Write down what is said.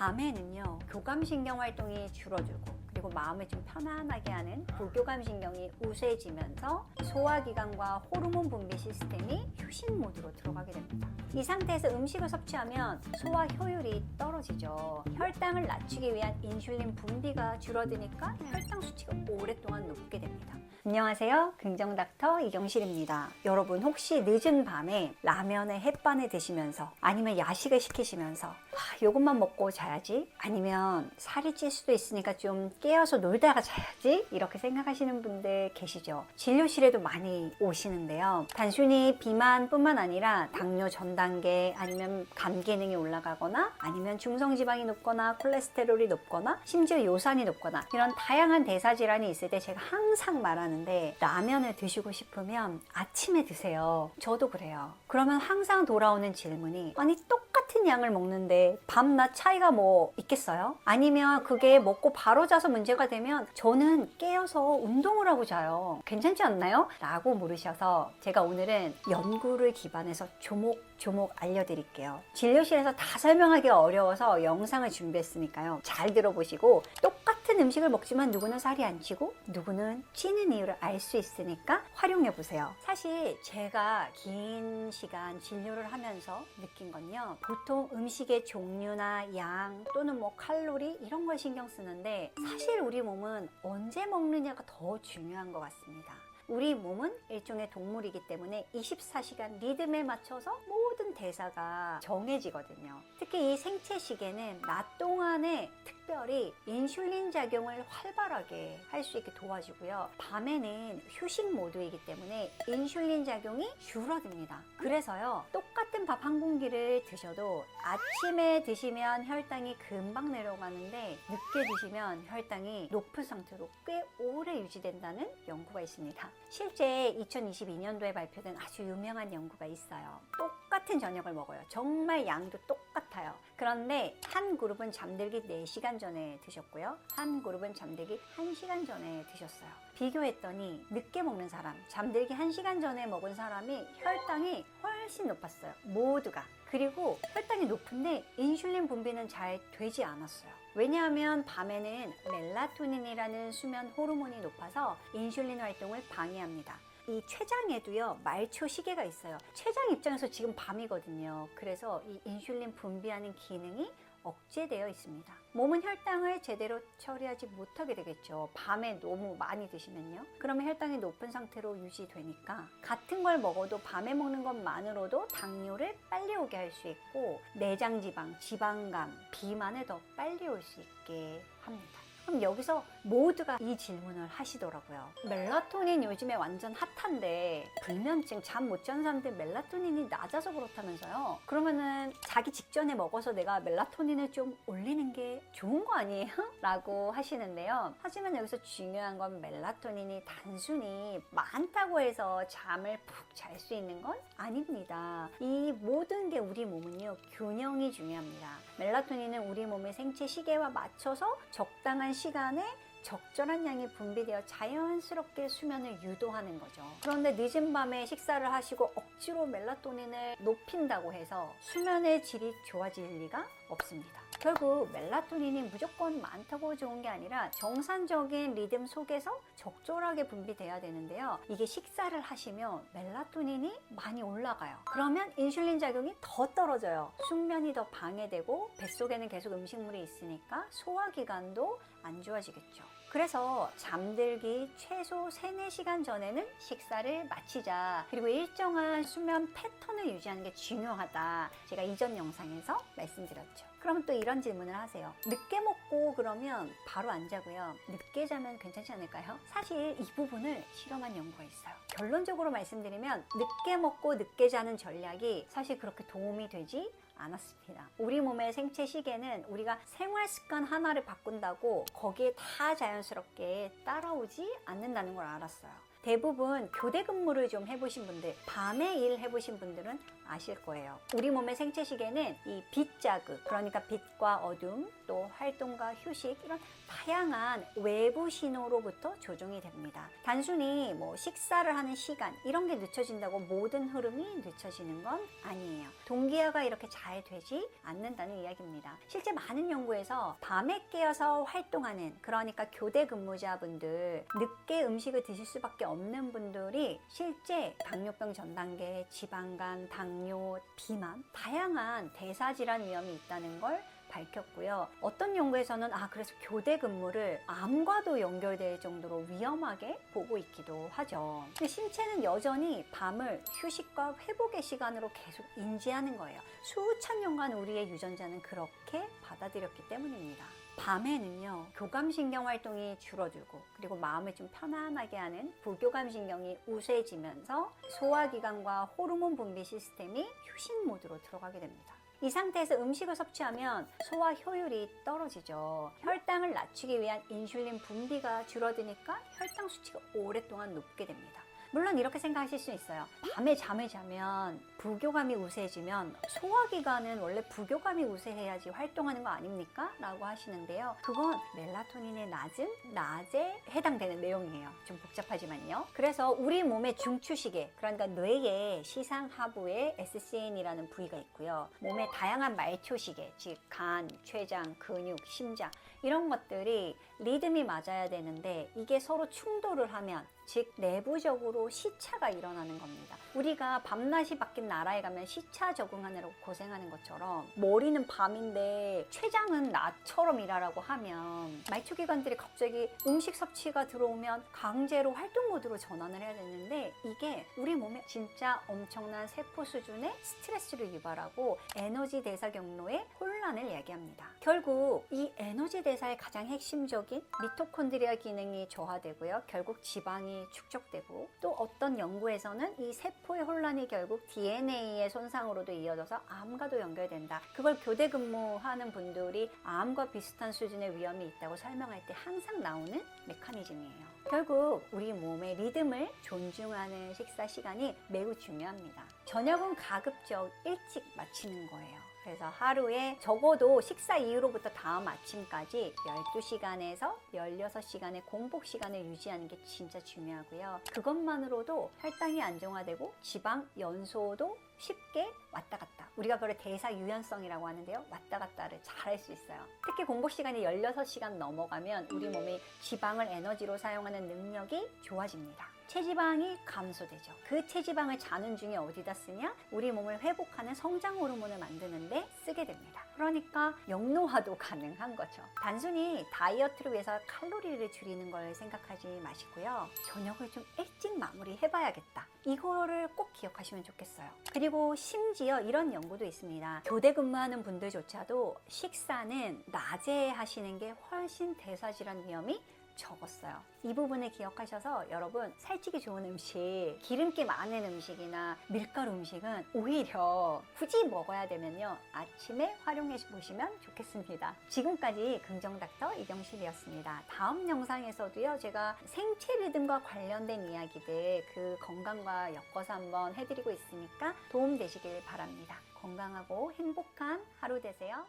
밤에는요, 교감신경 활동이 줄어들고 그리고 마음을 좀 편안하게 하는 부교감신경이 우세해지면서 소화기관과 호르몬 분비 시스템이 휴식 모드로 들어가게 됩니다. 이 상태에서 음식을 섭취하면 소화 효율이 떨어지죠. 혈당을 낮추기 위한 인슐린 분비가 줄어드니까 혈당 수치가 오랫동안 높게 됩니다. 안녕하세요, 긍정닥터 이경실입니다. 여러분, 혹시 늦은 밤에 라면에 햇반을 드시면서 아니면 야식을 시키시면서 요것만 먹고 자야지, 아니면 살이 찔 수도 있으니까 좀 깨어서 놀다가 자야지, 이렇게 생각하시는 분들 계시죠? 진료실에도 많이 오시는데요, 단순히 비만뿐만 아니라 당뇨 전 단계, 아니면 간 기능이 올라가거나, 아니면 중성지방이 높거나 콜레스테롤이 높거나 심지어 요산이 높거나 이런 다양한 대사질환이 있을 때 제가 항상 말하는데, 라면을 드시고 싶으면 아침에 드세요. 저도 그래요. 그러면 항상 돌아오는 질문이, 아니 똑같은 양을 먹는데 밤낮 차이가 뭐 있겠어요? 아니면 그게 먹고 바로 자서 문제가 되면 저는 깨어서 운동을 하고 자요, 괜찮지 않나요? 라고 물으셔서 제가 오늘은 연구를 기반해서 조목조목 알려드릴게요. 진료실에서 다 설명하기 어려워서 영상을 준비했으니까요, 잘 들어보시고, 똑같은 음식을 먹지만 누구는 살이 안 찌고 누구는 찌는 이유를 알 수 있으니까 활용해 보세요. 사실 제가 긴 시간 진료를 하면서 느낀 건요, 보통 음식의 종류나 양 또는 뭐 칼로리 이런 걸 신경 쓰는데, 사실 우리 몸은 언제 먹느냐가 더 중요한 것 같습니다. 우리 몸은 일종의 동물이기 때문에 24시간 리듬에 맞춰서 모든 대사가 정해지거든요. 특히 이 생체 시계는 낮 동안에 특별히 인슐린 작용을 활발하게 할 수 있게 도와주고요, 밤에는 휴식 모드이기 때문에 인슐린 작용이 줄어듭니다. 그래서요, 똑같은 밥 한 공기를 드셔도 아침에 드시면 혈당이 금방 내려가는데 늦게 드시면 혈당이 높은 상태로 꽤 오래 유지된다는 연구가 있습니다. 실제 2022년도에 발표된 아주 유명한 연구가 있어요. 똑같은 저녁을 먹어요. 정말 양도 똑같아요. 그런데 한 그룹은 잠들기 4시간 전에 드셨고요, 한 그룹은 잠들기 1시간 전에 드셨어요. 비교했더니 늦게 먹는 사람, 잠들기 1시간 전에 먹은 사람이 혈당이 훨씬 높았어요, 모두가. 그리고 혈당이 높은데 인슐린 분비는 잘 되지 않았어요. 왜냐하면 밤에는 멜라토닌이라는 수면 호르몬이 높아서 인슐린 활동을 방해합니다. 이 췌장에도요, 말초 시계가 있어요. 췌장 입장에서 지금 밤이거든요. 그래서 이 인슐린 분비하는 기능이 억제되어 있습니다. 몸은 혈당을 제대로 처리하지 못하게 되겠죠. 밤에 너무 많이 드시면요. 그러면 혈당이 높은 상태로 유지되니까 같은 걸 먹어도 밤에 먹는 것만으로도 당뇨를 빨리 오게 할 수 있고, 내장지방, 지방감, 비만을 더 빨리 올 수 있게 합니다. 그럼 여기서 모두가 이 질문을 하시더라고요. 멜라토닌 요즘에 완전 핫한데 불면증, 잠 못 자는 사람들 멜라토닌이 낮아서 그렇다면서요? 그러면은 자기 직전에 먹어서 내가 멜라토닌을 좀 올리는 게 좋은 거 아니에요? 라고 하시는데요, 하지만 여기서 중요한 건 멜라토닌이 단순히 많다고 해서 잠을 푹 잘 수 있는 건 아닙니다. 이 모든 게 우리 몸은요, 균형이 중요합니다. 멜라토닌은 우리 몸의 생체 시계와 맞춰서 적당한 시간에 적절한 양이 분비되어 자연스럽게 수면을 유도하는 거죠. 그런데 늦은 밤에 식사를 하시고 억지로 멜라토닌을 높인다고 해서 수면의 질이 좋아질 리가 없습니다. 결국 멜라토닌이 무조건 많다고 좋은 게 아니라 정상적인 리듬 속에서 적절하게 분비돼야 되는데요, 이게 식사를 하시면 멜라토닌이 많이 올라가요. 그러면 인슐린 작용이 더 떨어져요. 숙면이 더 방해되고 뱃속에는 계속 음식물이 있으니까 소화기관도 안 좋아지겠죠. 그래서 잠들기 최소 3-4시간 전에는 식사를 마치자, 그리고 일정한 수면 패턴을 유지하는 게 중요하다, 제가 이전 영상에서 말씀드렸죠. 그럼 또 이런 질문을 하세요. 늦게 먹고 그러면 바로 안 자고요, 늦게 자면 괜찮지 않을까요? 사실 이 부분을 실험한 연구가 있어요. 결론적으로 말씀드리면 늦게 먹고 늦게 자는 전략이 사실 그렇게 도움이 되지 않았습니다. 우리 몸의 생체 시계는 우리가 생활 습관 하나를 바꾼다고 거기에 다 자연스럽게 따라오지 않는다는 걸 알았어요. 대부분 교대 근무를 좀 해보신 분들, 밤에 일 해보신 분들은 아실 거예요. 우리 몸의 생체 시계는 이 빛 자극, 그러니까 빛과 어둠, 또 활동과 휴식, 이런 다양한 외부 신호로부터 조종이 됩니다. 단순히 뭐 식사를 하는 시간 이런 게 늦춰진다고 모든 흐름이 늦춰지는 건 아니에요. 동기화가 이렇게 잘 되지 않는다는 이야기입니다. 실제 많은 연구에서 밤에 깨어서 활동하는, 그러니까 교대 근무자분들, 늦게 음식을 드실 수밖에 없는 분들이 실제 당뇨병 전 단계, 지방간, 당뇨, 비만, 다양한 대사질환 위험이 있다는 걸 밝혔고요. 어떤 연구에서는 그래서 교대 근무를 암과도 연결될 정도로 위험하게 보고 있기도 하죠. 근데 신체는 여전히 밤을 휴식과 회복의 시간으로 계속 인지하는 거예요. 수천 년간 우리의 유전자는 그렇게 받아들였기 때문입니다. 밤에는요, 교감신경 활동이 줄어들고, 그리고 마음을 좀 편안하게 하는 부교감신경이 우세해지면서 소화기관과 호르몬 분비 시스템이 휴식 모드로 들어가게 됩니다. 이 상태에서 음식을 섭취하면 소화 효율이 떨어지죠. 혈당을 낮추기 위한 인슐린 분비가 줄어드니까 혈당 수치가 오랫동안 높게 됩니다. 물론 이렇게 생각하실 수 있어요. 밤에 잠을 자면 부교감이 우세해지면 소화기관은 원래 부교감이 우세해야지 활동하는 거 아닙니까? 라고 하시는데요. 그건 멜라토닌의 낮에 해당되는 내용이에요. 좀 복잡하지만요. 그래서 우리 몸의 중추시계, 그러니까 뇌의 시상하부에 SCN이라는 부위가 있고요. 몸의 다양한 말초시계, 즉 간, 췌장, 근육, 심장, 이런 것들이 리듬이 맞아야 되는데 이게 서로 충돌을 하면, 즉 내부적으로 시차가 일어나는 겁니다. 우리가 밤낮이 바뀐 나라에 가면 시차 적응하느라고 고생하는 것처럼 머리는 밤인데 췌장은 낮처럼 일하라고 하면 말초기관들이 갑자기 음식 섭취가 들어오면 강제로 활동 모드로 전환을 해야 되는데, 이게 우리 몸에 진짜 엄청난 세포 수준의 스트레스를 유발하고 에너지 대사 경로의 혼란을 야기합니다. 결국 이 에너지 대사의 가장 핵심적인 미토콘드리아 기능이 저하되고요. 결국 지방이 축적되고, 또 어떤 연구에서는 이 세포의 혼란이 결국 DNA의 손상으로도 이어져서 암과도 연결된다. 그걸 교대 근무하는 분들이 암과 비슷한 수준의 위험이 있다고 설명할 때 항상 나오는 메커니즘이에요. 결국 우리 몸의 리듬을 존중하는 식사 시간이 매우 중요합니다. 저녁은 가급적 일찍 마치는 거예요. 그래서 하루에 적어도 식사 이후로부터 다음 아침까지 12시간에서 16시간의 공복 시간을 유지하는 게 진짜 중요하고요. 그것만으로도 혈당이 안정화되고 지방 연소도 쉽게 왔다 갔다, 우리가 그걸 대사 유연성이라고 하는데요, 왔다 갔다를 잘 할 수 있어요. 특히 공복 시간이 16시간 넘어가면 우리 몸이 지방을 에너지로 사용하는 능력이 좋아집니다. 체지방이 감소되죠. 그 체지방을 자는 중에 어디다 쓰냐? 우리 몸을 회복하는 성장 호르몬을 만드는데 쓰게 됩니다. 그러니까 영노화도 가능한 거죠. 단순히 다이어트를 위해서 칼로리를 줄이는 걸 생각하지 마시고요. 저녁을 좀 일찍 마무리해봐야겠다. 이거를 꼭 기억하시면 좋겠어요. 그리고 심지어 이런 연구도 있습니다. 교대 근무하는 분들조차도 식사는 낮에 하시는 게 훨씬 대사질환 위험이 적었어요. 이 부분을 기억하셔서 여러분, 살찌기 좋은 음식, 기름기 많은 음식이나 밀가루 음식은 오히려 굳이 먹어야 되면요, 아침에 활용해 보시면 좋겠습니다. 지금까지 긍정닥터 이경실이었습니다. 다음 영상에서도요, 제가 생체 리듬과 관련된 이야기들, 그 건강과 엮어서 한번 해드리고 있으니까 도움 되시길 바랍니다. 건강하고 행복한 하루 되세요.